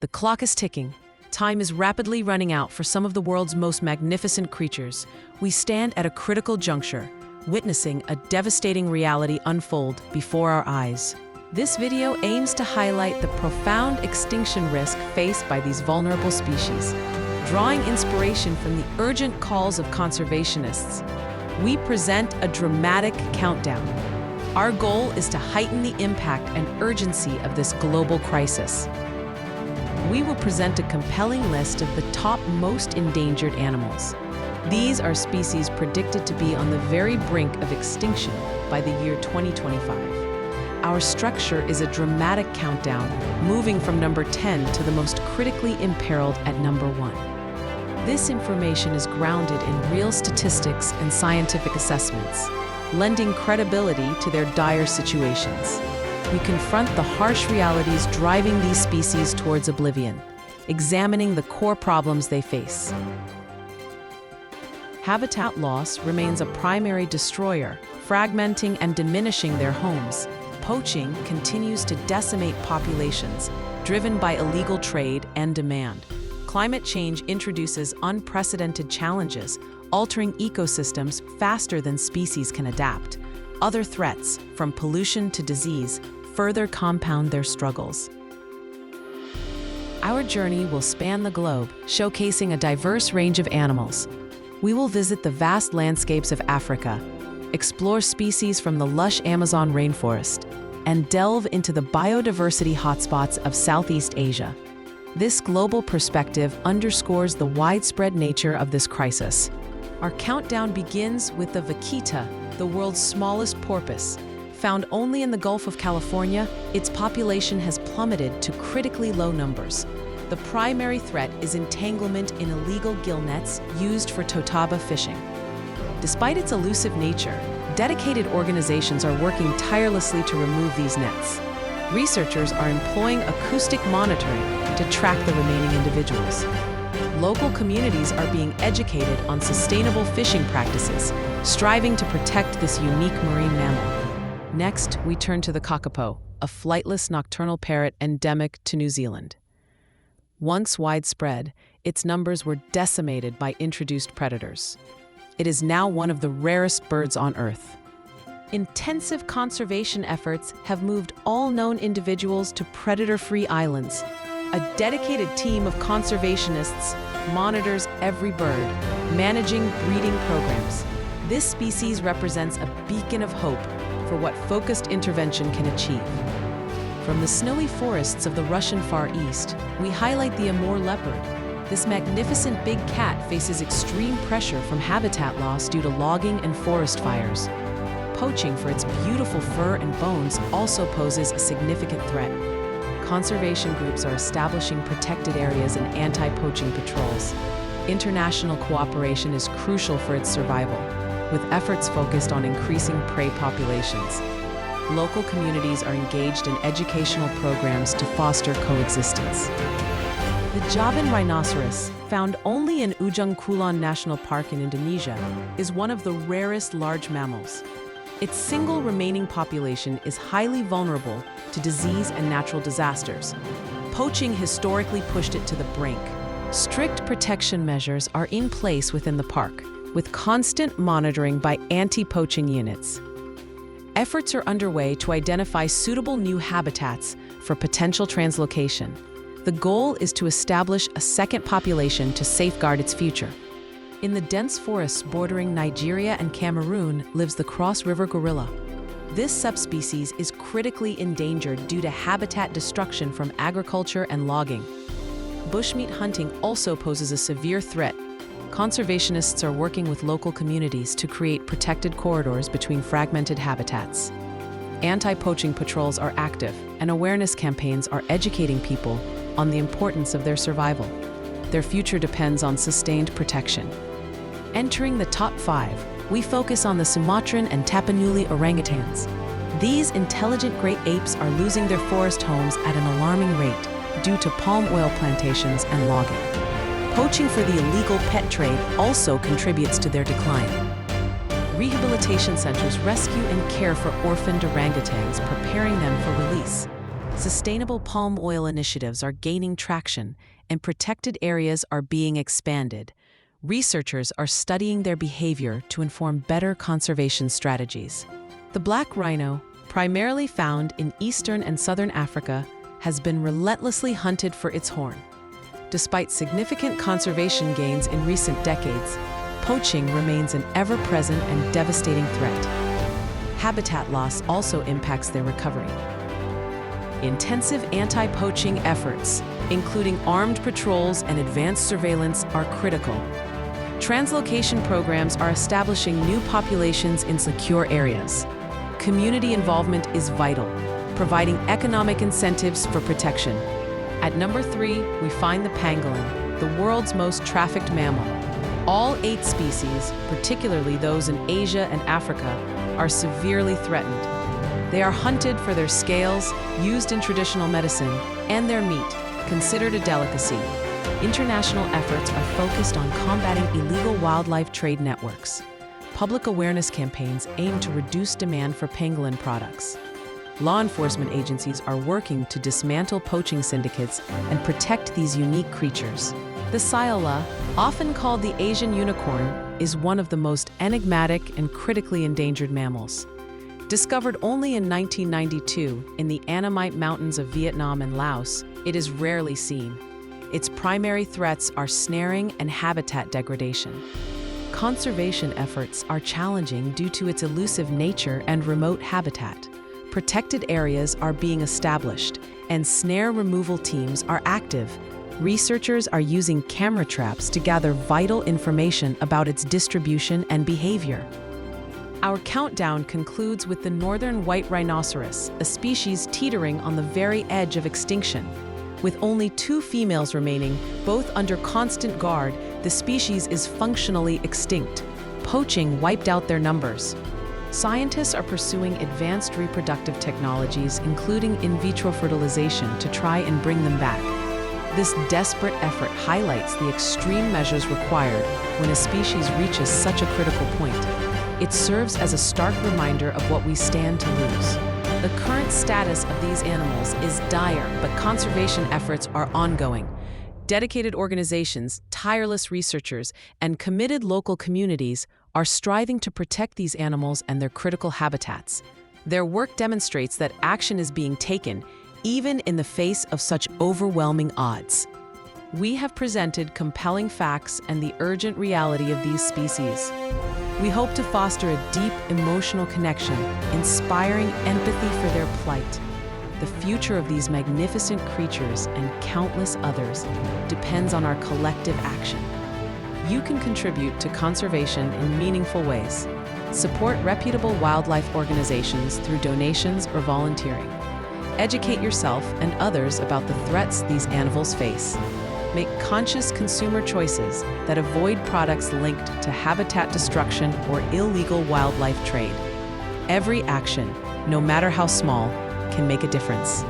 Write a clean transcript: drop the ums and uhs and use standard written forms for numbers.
The clock is ticking. Time is rapidly running out for some of the world's most magnificent creatures. We stand at a critical juncture, witnessing a devastating reality unfold before our eyes. This video aims to highlight the profound extinction risk faced by these vulnerable species. Drawing inspiration from the urgent calls of conservationists, we present a dramatic countdown. Our goal is to heighten the impact and urgency of this global crisis. We will present a compelling list of the top most endangered animals. These are species predicted to be on the very brink of extinction by the year 2025. Our structure is a dramatic countdown, moving from number 10 to the most critically imperiled at number 1. This information is grounded in real statistics and scientific assessments, lending credibility to their dire situations. We confront the harsh realities driving these species towards oblivion, examining the core problems they face. Habitat loss remains a primary destroyer, fragmenting and diminishing their homes. Poaching continues to decimate populations, driven by illegal trade and demand. Climate change introduces unprecedented challenges, altering ecosystems faster than species can adapt. Other threats, from pollution to disease, further compound their struggles. Our journey will span the globe, showcasing a diverse range of animals. We will visit the vast landscapes of Africa, explore species from the lush Amazon rainforest, and delve into the biodiversity hotspots of Southeast Asia. This global perspective underscores the widespread nature of this crisis. Our countdown begins with the Vaquita, the world's smallest porpoise. Found only in the Gulf of California, its population has plummeted to critically low numbers. The primary threat is entanglement in illegal gill nets used for totaba fishing. Despite its elusive nature, dedicated organizations are working tirelessly to remove these nets. Researchers are employing acoustic monitoring to track the remaining individuals. Local communities are being educated on sustainable fishing practices, striving to protect this unique marine mammal. Next, we turn to the Kakapo, a flightless nocturnal parrot endemic to New Zealand. Once widespread, its numbers were decimated by introduced predators. It is now one of the rarest birds on Earth. Intensive conservation efforts have moved all known individuals to predator-free islands. A dedicated team of conservationists monitors every bird, managing breeding programs. This species represents a beacon of hope for what focused intervention can achieve. From the snowy forests of the Russian Far East, we highlight the Amur leopard. This magnificent big cat faces extreme pressure from habitat loss due to logging and forest fires. Poaching for its beautiful fur and bones also poses a significant threat. Conservation groups are establishing protected areas and anti-poaching patrols. International cooperation is crucial for its survival, with efforts focused on increasing prey populations. Local communities are engaged in educational programs to foster coexistence. The Javan rhinoceros, found only in Ujung Kulon National Park in Indonesia, is one of the rarest large mammals. Its single remaining population is highly vulnerable to disease and natural disasters. Poaching historically pushed it to the brink. Strict protection measures are in place within the park, with constant monitoring by anti-poaching units. Efforts are underway to identify suitable new habitats for potential translocation. The goal is to establish a second population to safeguard its future. In the dense forests bordering Nigeria and Cameroon lives the cross-river gorilla. This subspecies is critically endangered due to habitat destruction from agriculture and logging. Bushmeat hunting also poses a severe threat. Conservationists are working with local communities to create protected corridors between fragmented habitats. Anti-poaching patrols are active, and awareness campaigns are educating people on the importance of their survival. Their future depends on sustained protection. Entering the top 5, we focus on the Sumatran and Tapanuli orangutans. These intelligent great apes are losing their forest homes at an alarming rate due to palm oil plantations and logging. Poaching for the illegal pet trade also contributes to their decline. Rehabilitation centers rescue and care for orphaned orangutans, preparing them for release. Sustainable palm oil initiatives are gaining traction, and protected areas are being expanded. Researchers are studying their behavior to inform better conservation strategies. The black rhino, primarily found in eastern and southern Africa, has been relentlessly hunted for its horn. Despite significant conservation gains in recent decades, poaching remains an ever-present and devastating threat. Habitat loss also impacts their recovery. Intensive anti-poaching efforts, including armed patrols and advanced surveillance, are critical. Translocation programs are establishing new populations in secure areas. Community involvement is vital, providing economic incentives for protection. At number 3, we find the pangolin, the world's most trafficked mammal. All 8 species, particularly those in Asia and Africa, are severely threatened. They are hunted for their scales, used in traditional medicine, and their meat, considered a delicacy. International efforts are focused on combating illegal wildlife trade networks. Public awareness campaigns aim to reduce demand for pangolin products. Law enforcement agencies are working to dismantle poaching syndicates and protect these unique creatures. The Saola, often called the Asian unicorn, is one of the most enigmatic and critically endangered mammals. Discovered only in 1992 in the Annamite Mountains of Vietnam and Laos, it is rarely seen. Its primary threats are snaring and habitat degradation. Conservation efforts are challenging due to its elusive nature and remote habitat. Protected areas are being established, and snare removal teams are active. Researchers are using camera traps to gather vital information about its distribution and behavior. Our countdown concludes with the Northern White Rhinoceros, a species teetering on the very edge of extinction. With only 2 females remaining, both under constant guard, the species is functionally extinct. Poaching wiped out their numbers. Scientists are pursuing advanced reproductive technologies, including in vitro fertilization, to try and bring them back. This desperate effort highlights the extreme measures required when a species reaches such a critical point. It serves as a stark reminder of what we stand to lose. The current status of these animals is dire, but conservation efforts are ongoing. Dedicated organizations, tireless researchers, and committed local communities are striving to protect these animals and their critical habitats. Their work demonstrates that action is being taken, even in the face of such overwhelming odds. We have presented compelling facts and the urgent reality of these species. We hope to foster a deep emotional connection, inspiring empathy for their plight. The future of these magnificent creatures and countless others depends on our collective action. You can contribute to conservation in meaningful ways. Support reputable wildlife organizations through donations or volunteering. Educate yourself and others about the threats these animals face. Make conscious consumer choices that avoid products linked to habitat destruction or illegal wildlife trade. Every action, no matter how small, can make a difference.